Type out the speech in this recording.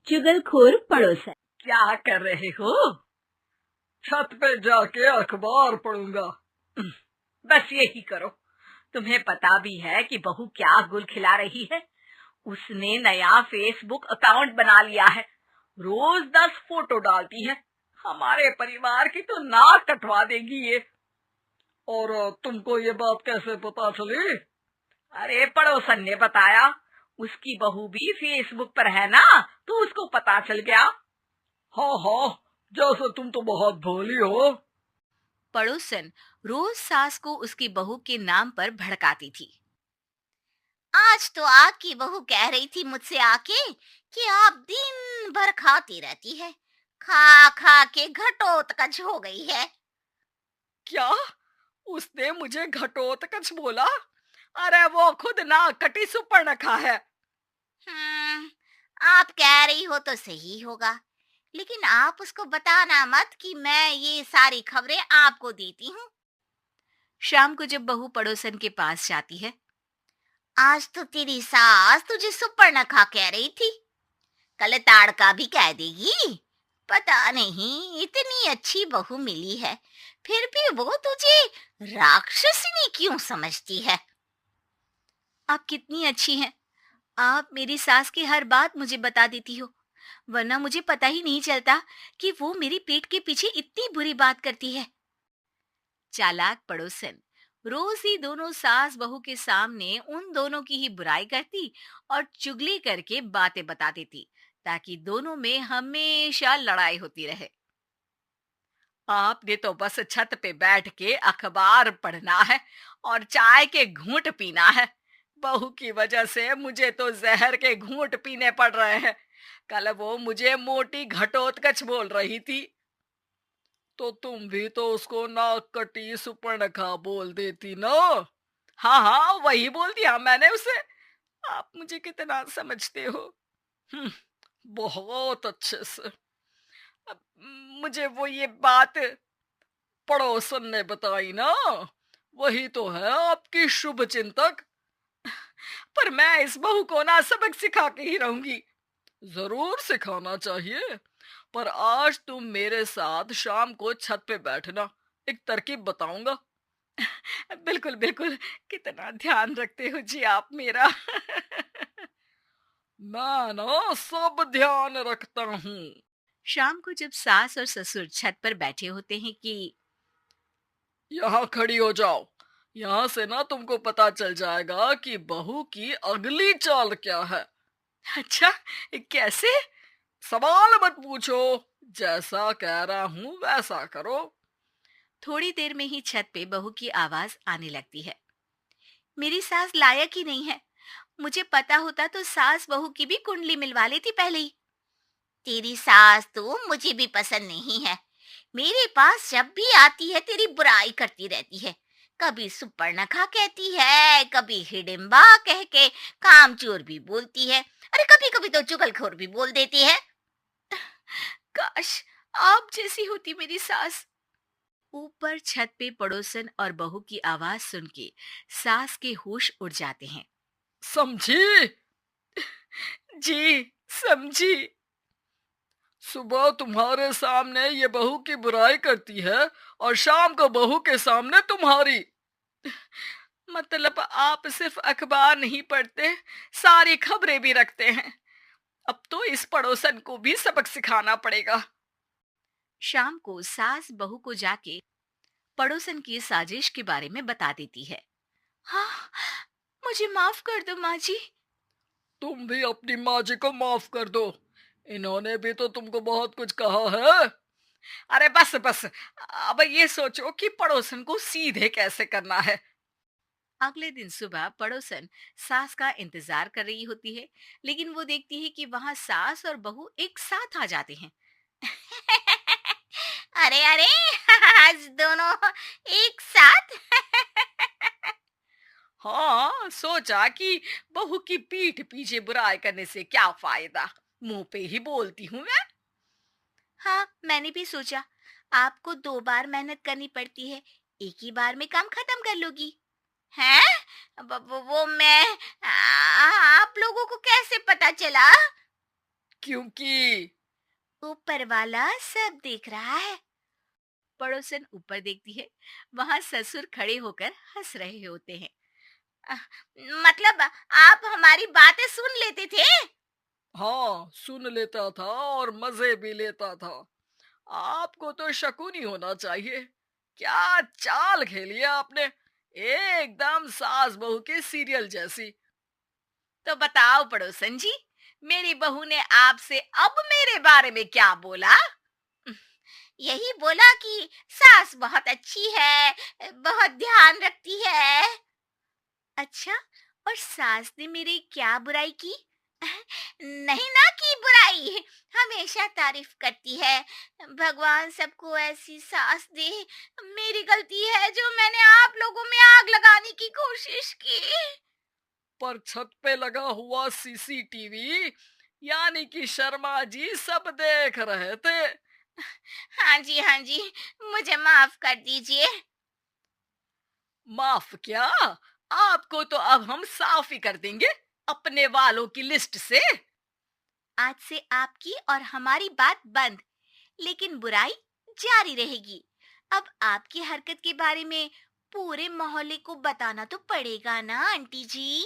चुगलखोर पड़ोसन। क्या कर रहे हो? छत पे जाके अखबार पढ़ूंगा। बस यही करो। तुम्हें पता भी है कि बहू क्या गुल खिला रही है? उसने नया फेसबुक अकाउंट बना लिया है। रोज 10 फोटो डालती है। हमारे परिवार की तो नाक कटवा देगी ये। और तुमको ये बात कैसे पता चली? अरे पड़ोसन ने बताया। उसकी बहू भी फेसबुक पर है ना, तो उसको पता चल गया। हाँ हाँ, जैसे तुम तो बहुत भोली हो। पड़ोसन रोज सास को उसकी बहू के नाम पर भड़काती थी। आज तो आपकी बहू कह रही थी मुझसे आके कि आप दिन भर खाती रहती है, खा खा के घटोत्कच हो गई है। क्या? उसने मुझे घटोत्कच बोला? अरे वो खुद ना कटी सुपर्णखा है। आप कह रही हो तो सही होगा, लेकिन आप उसको बताना मत कि मैं ये सारी खबरें आपको देती हूँ। शाम को जब बहू पड़ोसन के पास जाती है, आज तो तेरी सास तुझे सुपर्णखा कह रही थी, कल ताड़का भी कह देगी। पता नहीं इतनी अच्छी बहू मिली है, फिर भी वो तुझे राक्षसनी क्यों समझती है? आप कितनी अच्छी हैं। आप मेरी सास की हर बात मुझे बता देती हो, वरना मुझे पता ही नहीं चलता कि वो मेरी पीठ के पीछे इतनी बुरी बात करती है। चालाक पड़ोसन रोज ही दोनों सास बहू के सामने उन दोनों की ही बुराई करती और चुगली करके बातें बता देती, ताकि दोनों में हमेशा लड़ाई होती रहे। आपने तो बस छत पे बैठ के अखबार पढ़ना है और चाय के घूंट पीना है। बहू की वजह से मुझे तो जहर के घूंट पीने पड़ रहे हैं। कल वो मुझे मोटी घटोत्कच बोल रही थी। तो तुम भी तो उसको नाक कटी सुपर्णखा बोल देती ना। हाँ हाँ, वही बोल दिया मैंने उसे। आप मुझे कितना समझते हो। बहुत अच्छे से। अब मुझे वो ये बात पड़ोसन ने बताई ना, वही तो है आपकी शुभ चिंतक। पर मैं इस बहू को ना सबक सिखा के ही रहूंगी। जरूर सिखाना चाहिए, पर आज तुम मेरे साथ शाम को छत पे बैठना, एक तरकीब बताऊंगा। बिल्कुल बिल्कुल, कितना ध्यान रखते हो जी आप मेरा। मैं ना सब ध्यान रखता हूँ। शाम को जब सास और ससुर छत पर बैठे होते हैं कि यहाँ खड़ी हो जाओ, यहाँ से ना तुमको पता चल जाएगा कि बहू की अगली चाल क्या है। अच्छा, कैसे? सवाल मत पूछो, जैसा कह रहा हूँ वैसा करो। थोड़ी देर में ही छत पे बहू की आवाज आने लगती है। मेरी सास लायक ही नहीं है, मुझे पता होता तो सास बहू की भी कुंडली मिलवा लेती पहले ही। तेरी सास तो मुझे भी पसंद नहीं है, मेरे पास जब भी आती है तेरी बुराई करती रहती है। कभी सुपर्णखा कहती है, कभी हिडिंबा कह के कामचोर भी बोलती है, अरे कभी कभी तो चुगलखोर भी बोल देती है। काश आप जैसी होती मेरी सास। ऊपर छत पे पड़ोसन और बहू की आवाज सुन के सास के होश उड़ जाते हैं। समझी? जी समझी। सुबह तुम्हारे सामने ये बहू की बुराई करती है और शाम को बहू के सामने तुम्हारी। मतलब आप सिर्फ अखबार नहीं पढ़ते, सारी खबरें भी रखते हैं। अब तो इस पड़ोसन को भी सबक सिखाना पड़ेगा। शाम को सास बहू को जाके पड़ोसन की साजिश के बारे में बता देती है। हाँ, मुझे माफ कर दो माँ जी। तुम भी अपनी माँ जी को माफ कर दो, इन्होंने भी तो तुमको बहुत कुछ कहा है। अरे बस बस, अब ये सोचो कि पड़ोसन को सीधे कैसे करना है। अगले दिन सुबह पड़ोसन सास का इंतजार कर रही होती है, लेकिन वो देखती है कि वहां सास और बहू एक साथ आ जाते हैं। अरे अरे, आज दोनों एक साथ। हाँ, सोचा कि बहू की पीठ पीछे बुराई करने से क्या फायदा, मुंह पे ही बोलती हूँ मैं। हाँ, मैंने भी सोचा आपको 2 बार मेहनत करनी पड़ती है, एक ही बार में काम खत्म कर लोगी। हैं? वो मैं आप लोगों को कैसे पता चला? क्योंकि ऊपर वाला सब देख रहा है। पड़ोसन ऊपर देखती है। वहां ससुर खड़े होकर हंस रहे होते हैं। अह, मतलब आप हमारी बातें सुन लेते थे? हाँ, सुन लेता था और मजे भी लेता था। आपको तो शकुनी होना चाहिए। क्या चाल खेली है आपने, एकदम सास बहू के सीरियल जैसी। तो बताओ पड़ोसन जी, मेरी बहू ने आपसे अब मेरे बारे में क्या बोला? यही बोला कि सास बहुत अच्छी है, बहुत ध्यान रखती है। अच्छा, और सास ने मेरी क्या बुराई की? नहीं ना की बुराई, हमेशा तारीफ करती है। भगवान सबको ऐसी सास दे। मेरी गलती है जो मैंने आप लोगों में आग लगाने की कोशिश की। पर छत पे लगा हुआ सीसीटीवी, यानी कि शर्मा जी सब देख रहे थे। हाँ जी, मुझे माफ कर दीजिए। माफ क्या, आपको तो अब हम साफ ही कर देंगे अपने वालों की लिस्ट से। आज से आपकी और हमारी बात बंद, लेकिन बुराई जारी रहेगी। अब आपकी हरकत के बारे में पूरे मोहल्ले को बताना तो पड़ेगा ना आंटी जी।